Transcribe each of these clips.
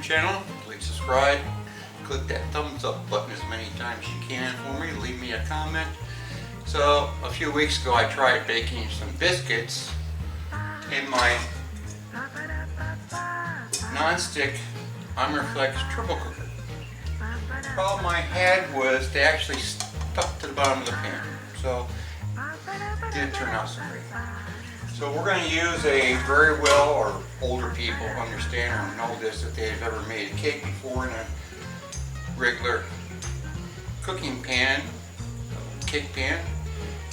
channel, please subscribe. Click that thumbs up button as many times as you can for me. Leave me a comment. So a few weeks ago I tried baking some biscuits in my non-stick Imarflex turbo cooker. The problem I had was they actually stuck to the bottom of the pan, so it didn't turn out so great. So we're going to use a very well, or older people understand or know this, if they've ever made a cake before in a regular cooking pan, cake pan,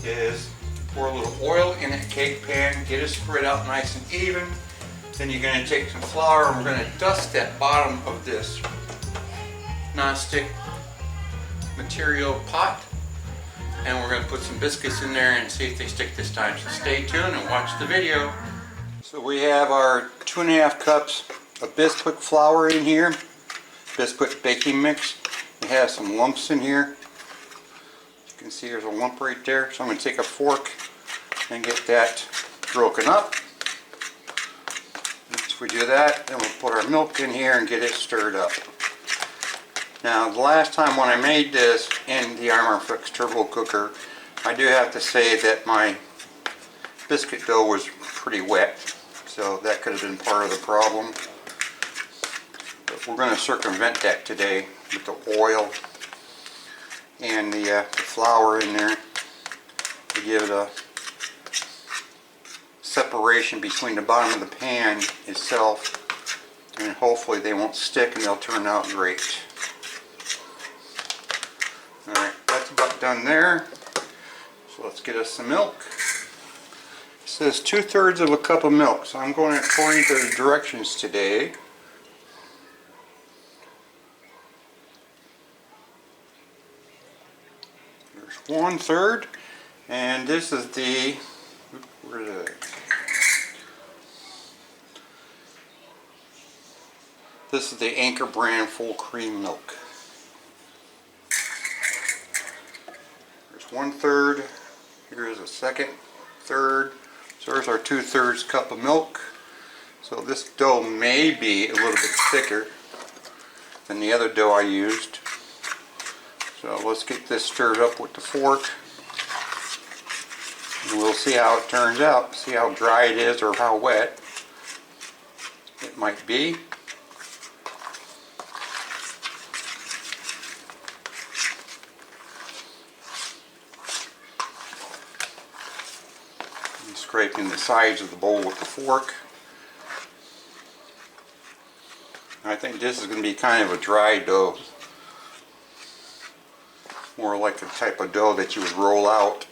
is pour a little oil in that cake pan, get it spread out nice and even. Then you're going to take some flour and we're going to dust that bottom of this non-stick material pot. And we're going to put some biscuits in there and see if they stick this time. So stay tuned and watch the video. So we have our 2.5 cups of Biscuit flour in here. Biscuit baking mix. It has some lumps in here. You can see there's a lump right there. So I'm going to take a fork and get that broken up. Once we do that, then we'll put our milk in here and get it stirred up. Now, the last time when I made this in the Imarflex turbo cooker, I do have to say that my biscuit dough was pretty wet, so that could have been part of the problem. But we're going to circumvent that today with the oil and the flour in there to give it a separation between the bottom of the pan itself, and hopefully they won't stick and they'll turn out great. Alright, that's about done there. So let's get us some milk. It says 2/3 of a cup of milk, so I'm going according to the directions today. There's 1/3, and this is the, where is it? This is the Anchor brand full cream milk. 1/3, here's a second third, so there's our 2/3 cup of milk. So this dough may be a little bit thicker than the other dough I used. So let's get this stirred up with the fork and we'll see how it turns out, see how dry it is or how wet it might be. Scraping the sides of the bowl with the fork. I think this is going to be kind of a dry dough. More like the type of dough that you would roll out.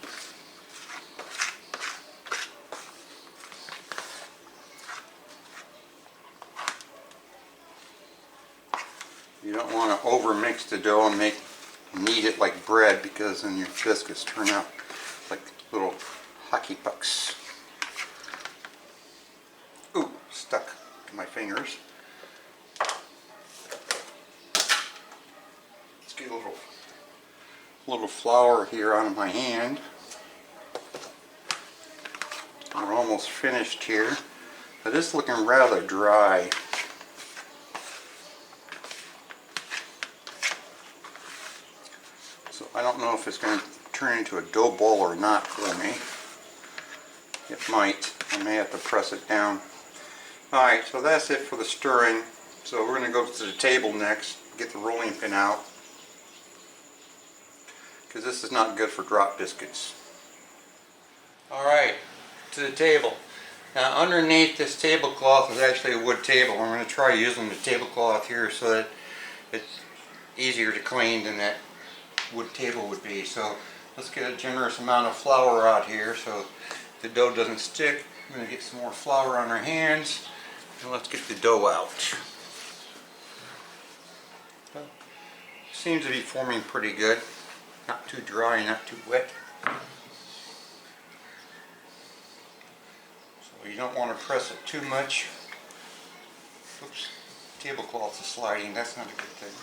You don't want to over mix the dough and knead it like bread, because then your biscuits turn out like little hockey pucks. Ooh, stuck to my fingers. Let's get a little flour here on my hand. We're almost finished here, but it's looking rather dry. So I don't know if it's going to turn into a dough ball or not for me. It might. I may have to press it down. Alright, so that's it for the stirring. So we're going to go to the table next, get the rolling pin out, because this is not good for drop biscuits. Alright, to the table. Now underneath this tablecloth is actually a wood table. I'm going to try using the tablecloth here so that it's easier to clean than that wood table would be. So let's get a generous amount of flour out here so the dough doesn't stick. I'm going to get some more flour on our hands, and let's get the dough out. Seems to be forming pretty good. Not too dry, not too wet. So you don't want to press it too much. Oops, tablecloth is sliding. That's not a good thing.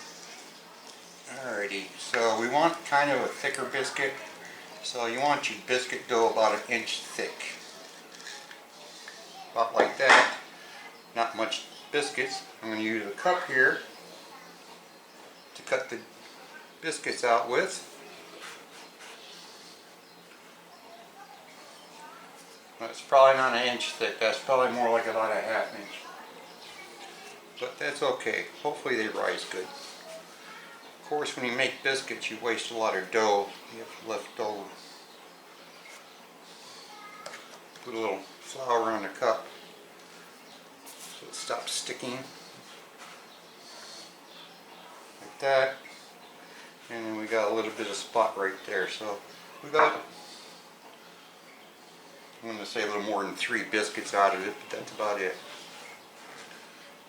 Alrighty, so we want kind of a thicker biscuit. So you want your biscuit dough about 1 inch thick. About like that. Not much biscuits. I'm going to use a cup here to cut the biscuits out with. That's probably not an inch thick. That's probably more like about a half inch. But that's okay. Hopefully they rise good. Of course, when you make biscuits, you waste a lot of dough. You have left over. Put a little flour on the cup so it stops sticking. Like that. And then we got a little bit of spot right there. So we got, I'm going to say a little more than 3 biscuits out of it, but that's about it.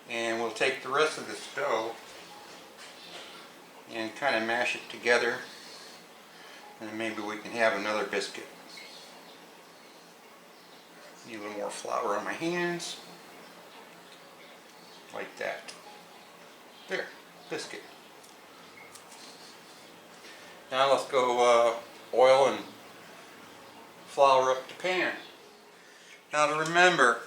And we'll take the rest of this dough and kind of mash it together, and maybe we can have another biscuit. Need a little more flour on my hands, like that. There, biscuit. Now let's go oil and flour up the pan. Now to remember,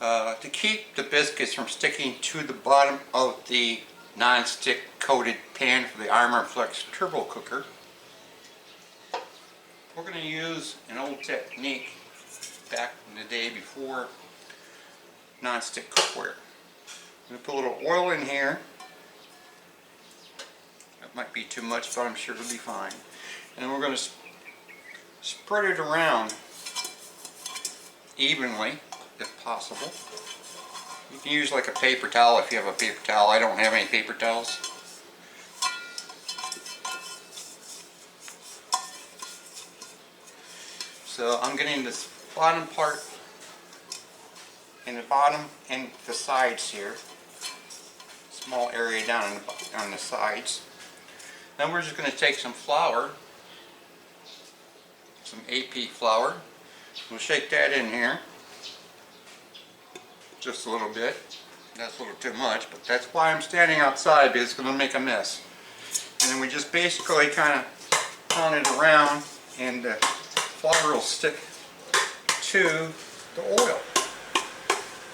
to keep the biscuits from sticking to the bottom of the non-stick coated pan for the Imarflex turbo cooker, we're going to use an old technique back in the day before non-stick cookware. I'm going to put a little oil in here. That might be too much, but I'm sure it'll be fine. And then we're going to spread it around evenly, if possible. You can use like a paper towel if you have a paper towel. I don't have any paper towels. So I'm getting this bottom part and the bottom and the sides here. Small area down on the sides. Then we're just going to take some flour, some AP flour. We'll shake that in here. Just a little bit. That's a little too much, but that's why I'm standing outside, because it's going to make a mess. And then we just basically kind of pound it around, and the flour will stick to the oil,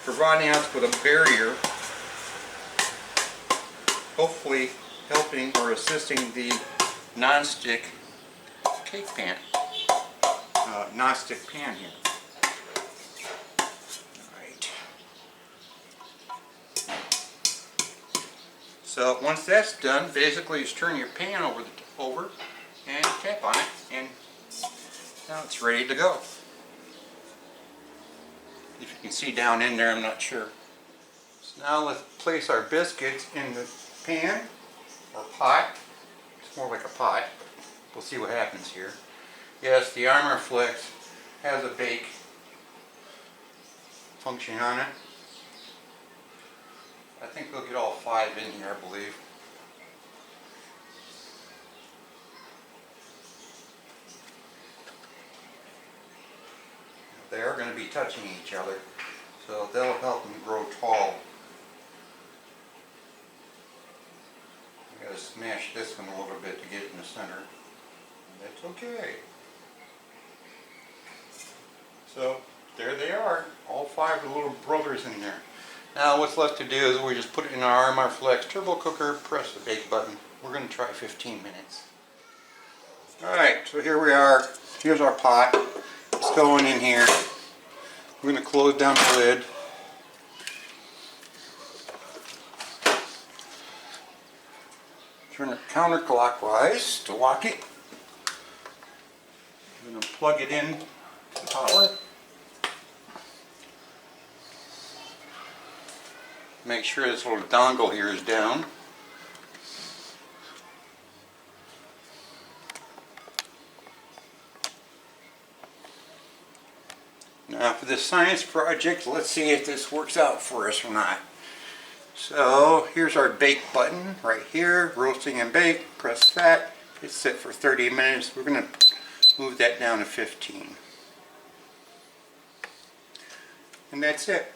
providing us with a barrier, hopefully helping or assisting the non-stick cake pan, non-stick pan here. So once that's done, basically just turn your pan over and tap on it, and now it's ready to go. If you can see down in there, I'm not sure. So now let's place our biscuits in the pan or pot. It's more like a pot. We'll see what happens here. Yes, the Imarflex has a bake function on it. I think we'll get all 5 in here, I believe. They are going to be touching each other, so that'll help them grow tall. I gotta smash this one a little bit to get it in the center. That's okay. So there they are, all 5 of the little brothers in there. Now what's left to do is we just put it in our Imarflex turbo cooker, press the bake button. We're going to try 15 minutes. Alright, so here we are. Here's our pot. It's going in here. We're going to close down the lid. Turn it counterclockwise to lock it. I'm going to plug it in to power. Make sure this little dongle here is down. Now for this science project, let's see if this works out for us or not. So here's our bake button right here, roasting and bake. Press that. It's set for 30 minutes. We're going to move that down to 15. And that's it.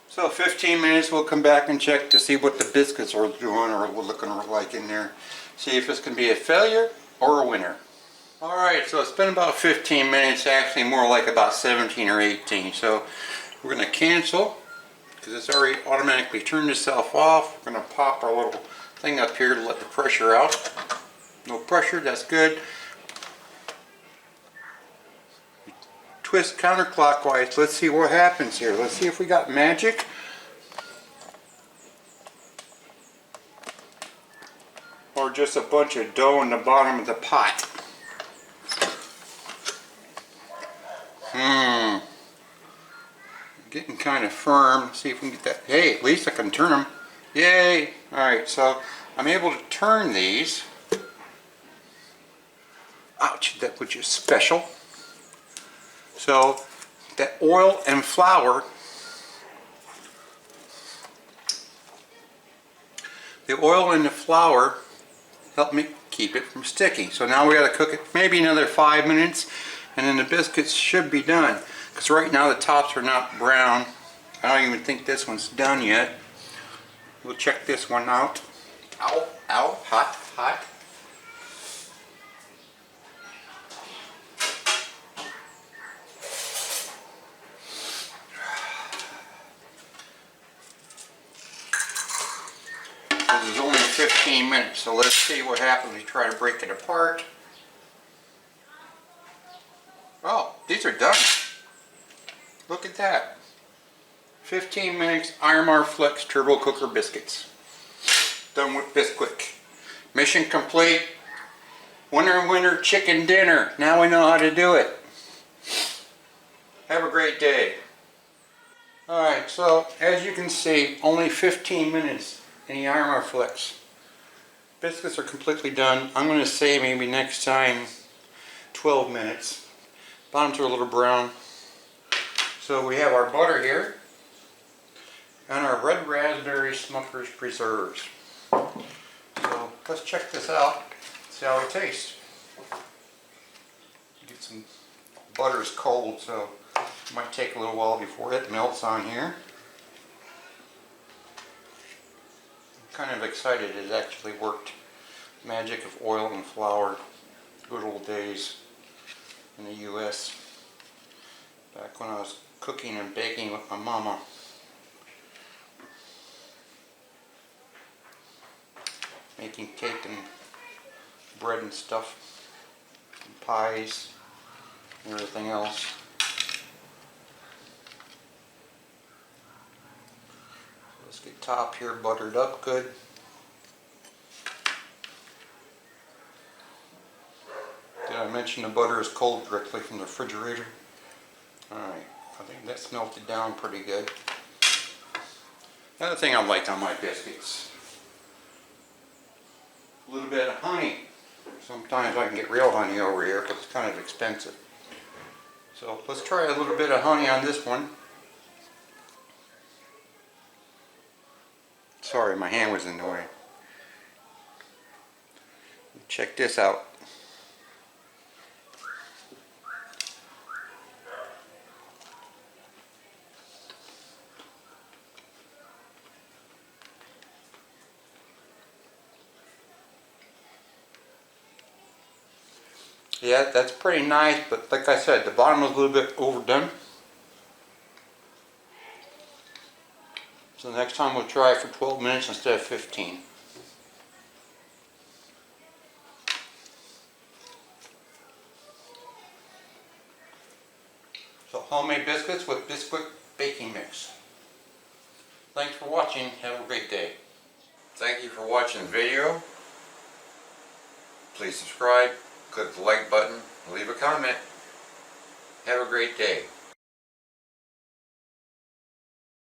So 15 minutes, we'll come back and check to see what the biscuits are doing or looking like in there. See if this can be a failure or a winner. Alright, so it's been about 15 minutes, actually more like about 17 or 18. So we're going to cancel, because it's already automatically turned itself off. We're going to pop our little thing up here to let the pressure out. No pressure, that's good. Twist counterclockwise. Let's see what happens here. Let's see if we got magic. Or just a bunch of dough in the bottom of the pot. Getting kind of firm. See if we can get that. Hey, at least I can turn them. Yay! Alright, so I'm able to turn these. Ouch, that was just special. So that oil and flour, the oil and the flour help me keep it from sticking. So now we got to cook it maybe another 5 minutes, and then the biscuits should be done. Because right now the tops are not brown. I don't even think this one's done yet. We'll check this one out. Ow, ow, hot, hot. This is only 15 minutes, so let's see what happens when we try to break it apart. Oh, these are done. Look at that. 15 minutes Imarflex turbo cooker biscuits. Done with Biscuit. Mission complete. Winner, winner, chicken dinner. Now we know how to do it. Have a great day. Alright, so as you can see, only 15 minutes in the Imarflex. Biscuits are completely done. I'm going to say maybe next time 12 minutes. Bottoms are a little brown. So we have our butter here and our red raspberry Smucker's preserves. So let's check this out, see how it tastes. Get some butter is cold, so it might take a little while before it melts on here. I'm kind of excited it actually worked. Magic of oil and flour, good old days in the US. Back when I was cooking and baking with my mama. Making cake and bread and stuff, and pies, and everything else. Let's get top here buttered up good. Did I mention the butter is cold directly from the refrigerator? Alright, I think that's melted down pretty good. Another thing I like on my biscuits, a little bit of honey. Sometimes I can get real honey over here, but it's kind of expensive. So let's try a little bit of honey on this one. Sorry, my hand was in the way. Check this out. Yeah, that's pretty nice, but like I said, the bottom was a little bit overdone. So next time we'll try it for 12 minutes instead of 15. So homemade biscuits with Biscuit baking mix. Thanks for watching. Have a great day. Thank you for watching the video. Please subscribe. Click the like button, leave a comment. Have a great day.